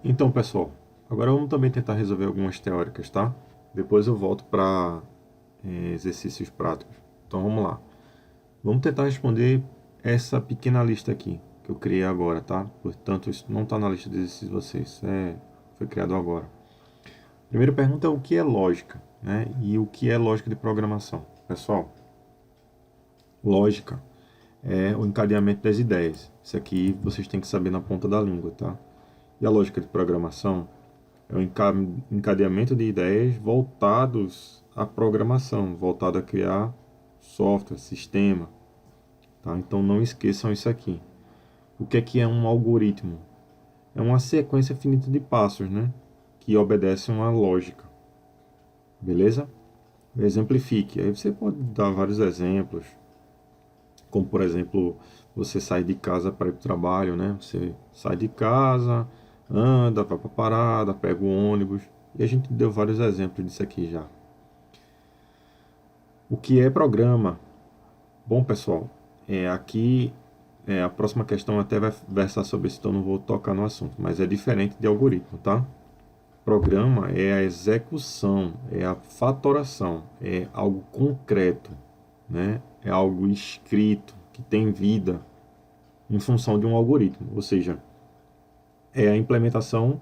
Então, pessoal, agora vamos também tentar resolver algumas teóricas, tá? Depois eu volto para exercícios práticos. Então, vamos lá. Vamos tentar responder essa pequena lista aqui, que eu criei agora, tá? Portanto, isso não está na lista de exercícios de vocês, foi criado agora. Primeira pergunta é o que é lógica, né? E o que é lógica de programação? Pessoal, lógica é o encadeamento das ideias. Isso aqui vocês têm que saber na ponta da língua, tá? E a lógica de programação é o encadeamento de ideias voltados à programação, voltado a criar software, sistema, tá? Então não esqueçam isso aqui. O que é um algoritmo? É uma sequência finita de passos, né? Que obedece a uma lógica, beleza? Exemplifique. Aí você pode dar vários exemplos, como por exemplo, você sai de casa para ir para o trabalho, né? Você sai de casa, anda, vai para a parada, pega o ônibus, e a gente deu vários exemplos disso aqui já. O que é programa? Bom, pessoal, aqui a próxima questão até vai versar sobre isso, então não vou tocar no assunto, mas é diferente de algoritmo, tá? Programa é a execução, é a fatoração, é algo concreto, né? É algo escrito, que tem vida em função de um algoritmo, ou seja, é a implementação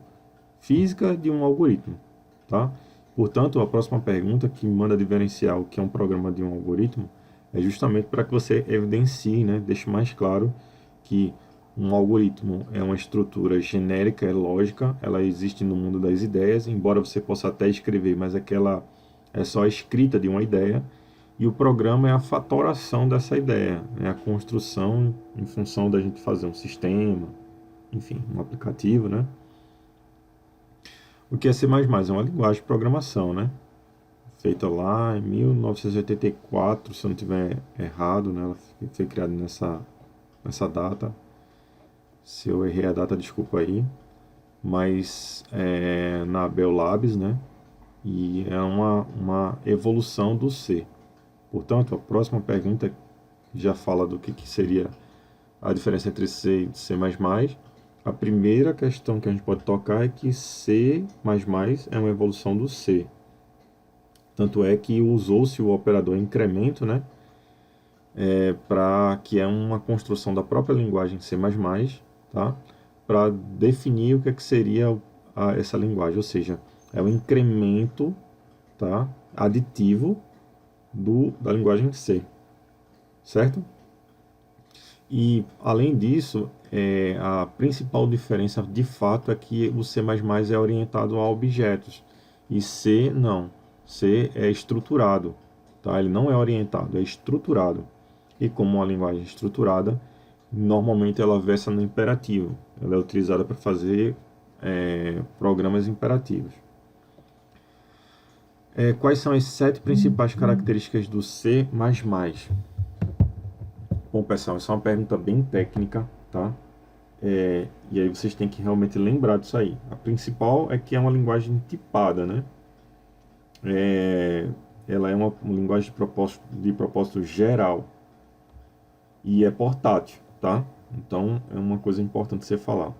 física de um algoritmo, tá? Portanto, a próxima pergunta que manda diferenciar o que é um programa de um algoritmo é justamente para que você evidencie, né, deixe mais claro que um algoritmo é uma estrutura genérica, é lógica, ela existe no mundo das ideias, embora você possa até escrever, mas aquela é só a escrita de uma ideia, e o programa é a fatoração dessa ideia, é a construção em função da gente fazer um sistema, enfim, um aplicativo, né? O que é C++? É uma linguagem de programação, né? Feita lá em 1984, se eu não estiver errado, né? Ela foi criada nessa data. Se eu errei a data, desculpa aí. Mas é na Bell Labs, né? E é uma evolução do C. Portanto, a próxima pergunta já fala do que seria a diferença entre C e C++. A primeira questão que a gente pode tocar é que C++ é uma evolução do C. Tanto é que usou-se o operador incremento, né, que é uma construção da própria linguagem C++, tá, para definir o que seria essa linguagem, ou seja, é o incremento, tá, aditivo da linguagem C, certo? E, além disso, a principal diferença de fato é que o C++ é orientado a objetos e C não. C é estruturado, tá? Ele não é orientado, é estruturado. E como uma linguagem estruturada, normalmente ela versa no imperativo. Ela é utilizada para fazer programas imperativos. Quais são as 7 principais características do C++? Bom, pessoal, essa é uma pergunta bem técnica, tá? E aí vocês têm que realmente lembrar disso aí. A principal é que é uma linguagem tipada, né? Ela é uma linguagem de propósito geral e é portátil, tá? Então é uma coisa importante você falar.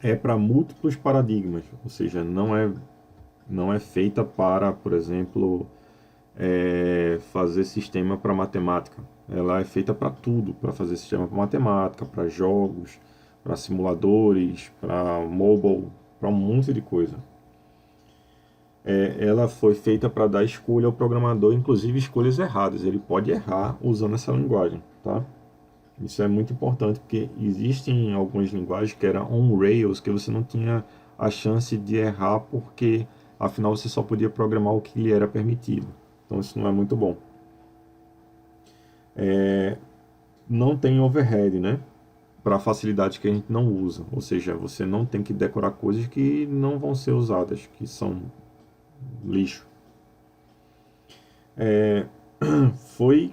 É para múltiplos paradigmas, ou seja, não é feita para, por exemplo, fazer sistema para matemática. Ela é feita para tudo, para fazer sistema para matemática, para jogos, para simuladores, para mobile, para um monte de coisa. Ela foi feita para dar escolha ao programador, inclusive escolhas erradas. Ele pode errar usando essa linguagem, tá? Isso é muito importante porque existem algumas linguagens que eram on Rails que você não tinha a chance de errar porque afinal você só podia programar o que lhe era permitido. Então isso não é muito bom. Não tem overhead, né? Para facilidades que a gente não usa. Ou seja, você não tem que decorar coisas que não vão ser usadas, que são lixo. Foi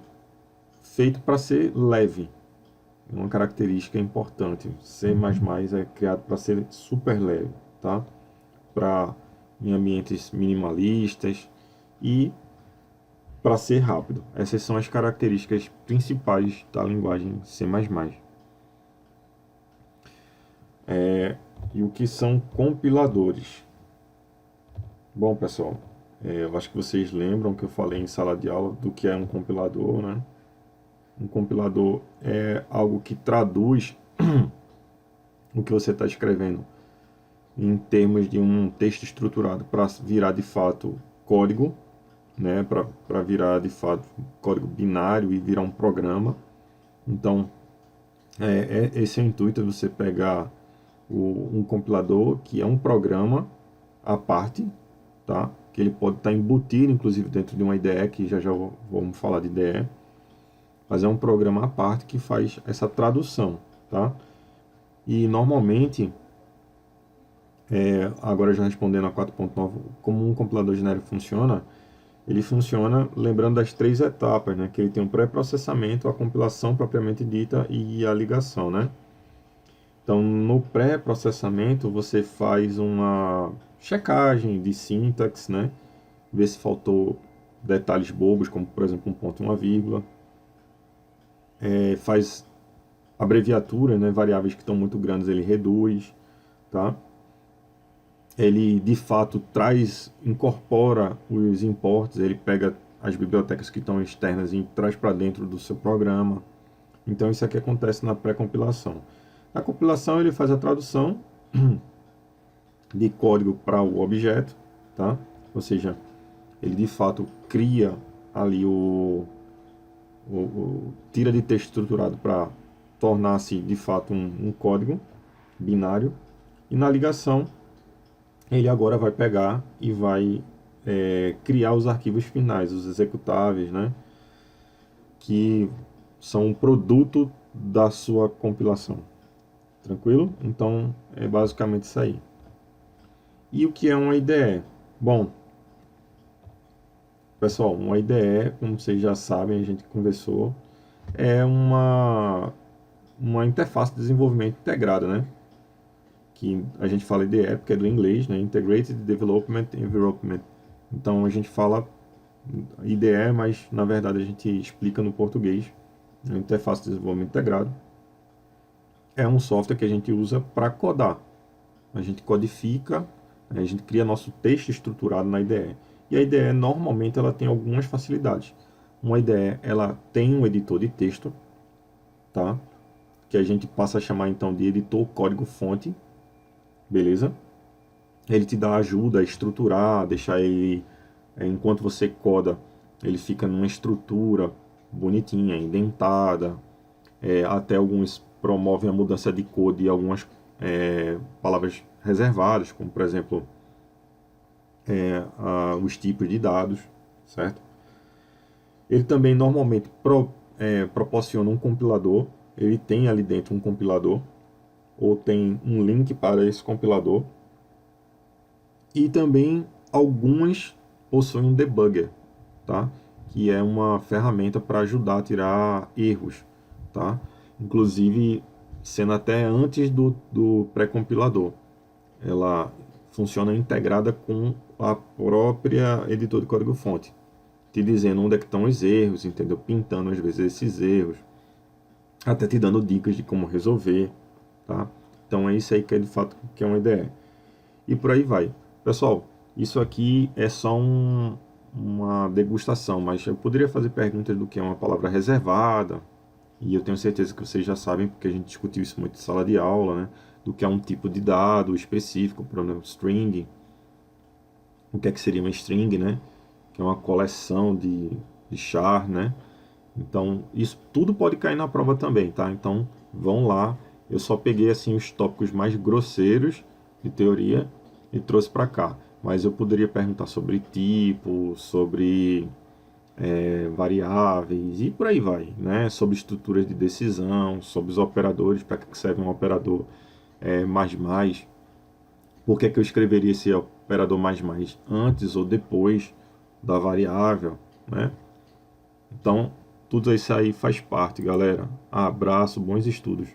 feito para ser leve. Uma característica importante. C++ é criado para ser super leve, tá? Para em ambientes minimalistas e para ser rápido. Essas são as características principais da linguagem C++. E o que são compiladores? Bom, pessoal, eu acho que vocês lembram que eu falei em sala de aula do que é um compilador, né? Um compilador é algo que traduz o que você está escrevendo em termos de um texto estruturado para virar de fato código, né? Para virar de fato código binário e virar um programa. Então, esse é o intuito de você pegar um compilador que é um programa à parte, tá? Que ele pode estar embutido, inclusive, dentro de uma IDE, que já vamos falar de IDE, mas é um programa à parte que faz essa tradução, tá? E normalmente, agora já respondendo a 4.9, como um compilador genérico funciona, ele funciona lembrando das 3 etapas, né? Que ele tem um pré-processamento, a compilação propriamente dita e a ligação, né? Então, no pré-processamento, você faz uma checagem de sintaxe, né? Ver se faltou detalhes bobos, como, por exemplo, um ponto e uma vírgula. Faz abreviatura, né? Variáveis que estão muito grandes, ele reduz, tá? Ele, de fato, incorpora os imports, ele pega as bibliotecas que estão externas e traz para dentro do seu programa. Então, isso aqui acontece na pré-compilação. Na compilação, ele faz a tradução de código para o objeto, tá? Ou seja, ele de fato cria ali tira de texto estruturado para tornar-se de fato um código binário. E na ligação, ele agora vai pegar e vai criar os arquivos finais, os executáveis, né? Que são um produto da sua compilação. Tranquilo? Então, é basicamente isso aí. E o que é uma IDE? Bom, pessoal, uma IDE, como vocês já sabem, a gente conversou, é uma interface de desenvolvimento integrada, né? Que a gente fala IDE porque é do inglês, né? Integrated Development Environment. Então a gente fala IDE, mas na verdade a gente explica no português. É uma interface de desenvolvimento integrado. É um software que a gente usa para codar. A gente codifica, a gente cria nosso texto estruturado na IDE. E a IDE normalmente ela tem algumas facilidades. Uma IDE ela tem um editor de texto, tá? Que a gente passa a chamar então de editor código-fonte, beleza? Ele te dá ajuda a estruturar, deixar ele, enquanto você coda, ele fica numa estrutura bonitinha, indentada, até alguns promovem a mudança de cor de algumas palavras reservadas, como por exemplo os tipos de dados, certo? Ele também normalmente proporciona um compilador, ele tem ali dentro um compilador, ou tem um link para esse compilador, e também algumas possuem um debugger, tá? Que é uma ferramenta para ajudar a tirar erros, tá? Inclusive sendo até antes do pré-compilador. Ela funciona integrada com a própria editor de código-fonte, te dizendo onde é que estão os erros, entendeu? Pintando às vezes esses erros, até te dando dicas de como resolver, tá? Então é isso aí que é de fato que é uma IDE. E por aí vai. Pessoal, isso aqui é só uma degustação, mas eu poderia fazer perguntas do que é uma palavra reservada, e eu tenho certeza que vocês já sabem, porque a gente discutiu isso muito em sala de aula, né? Do que é um tipo de dado específico, por exemplo, string. O que é que seria uma string, né? Que é uma coleção de char, né? Então, isso tudo pode cair na prova também, tá? Então, vão lá. Eu só peguei, assim, os tópicos mais grosseiros de teoria e trouxe para cá. Mas eu poderia perguntar sobre tipo, sobre variáveis e por aí vai, né? Sobre estruturas de decisão, sobre os operadores, para que serve um operador mais. Por que eu escreveria esse operador mais antes ou depois da variável, né? Então, tudo isso aí faz parte, galera. Abraço, bons estudos.